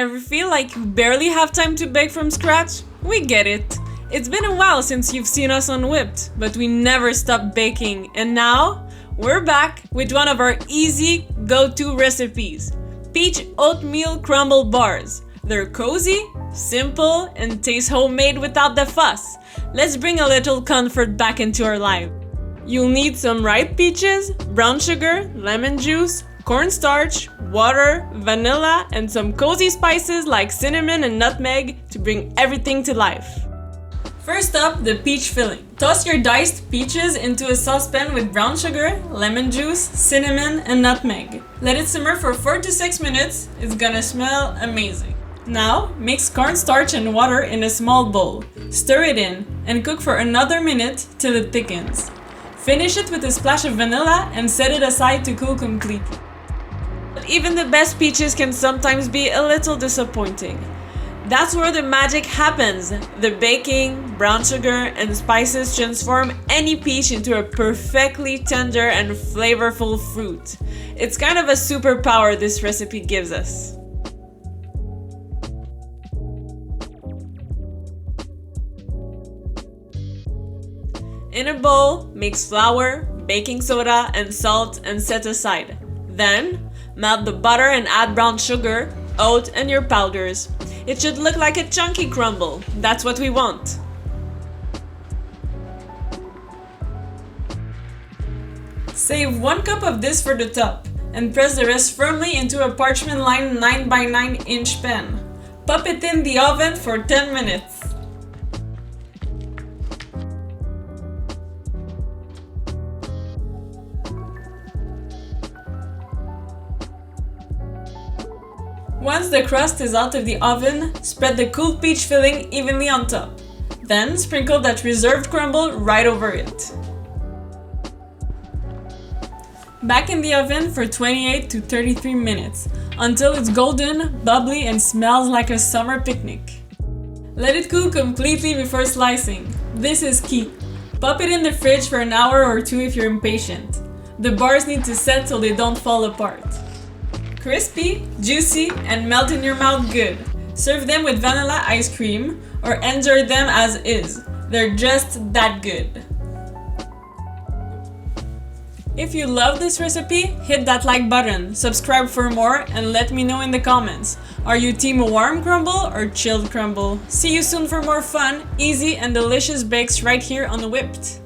Ever feel like you barely have time to bake from scratch? We get it. It's been a while since you've seen us on Whipped, but we never stopped baking, and now we're back with one of our easy go-to recipes, Peach Oatmeal Crumble Bars. They're cozy, simple, and taste homemade without the fuss. Let's bring a little comfort back into our life. You'll need some ripe peaches, brown sugar, lemon juice, cornstarch, water, vanilla, and some cozy spices like cinnamon and nutmeg to bring everything to life. First up, the peach filling. Toss your diced peaches into a saucepan with brown sugar, lemon juice, cinnamon, and nutmeg. Let it simmer for 4 to 6 minutes. It's gonna smell amazing. Now, mix cornstarch and water in a small bowl. Stir it in and cook for another minute till it thickens. Finish it with a splash of vanilla and set it aside to cool completely. But even the best peaches can sometimes be a little disappointing. That's where the magic happens. The baking, brown sugar, and spices transform any peach into a perfectly tender and flavorful fruit. It's kind of a superpower this recipe gives us. In a bowl, mix flour, baking soda, and salt and set aside. Then, melt the butter and add brown sugar, oat, and your powders. It should look like a chunky crumble. That's what we want. Save 1 cup of this for the top and press the rest firmly into a parchment-lined 9x9 inch pan. Pop it in the oven for 10 minutes. Once the crust is out of the oven, spread the cooled peach filling evenly on top. Then sprinkle that reserved crumble right over it. Back in the oven for 28 to 33 minutes, until it's golden, bubbly, and smells like a summer picnic. Let it cool completely before slicing. This is key. Pop it in the fridge for an hour or 2 if you're impatient. The bars need to set so they don't fall apart. Crispy, juicy, and melt in your mouth good. Serve them with vanilla ice cream or enjoy them as is. They're just that good. If you love this recipe, hit that like button, subscribe for more, and let me know in the comments. Are you team warm crumble or chilled crumble? See you soon for more fun, easy, and delicious bakes right here on Whipped.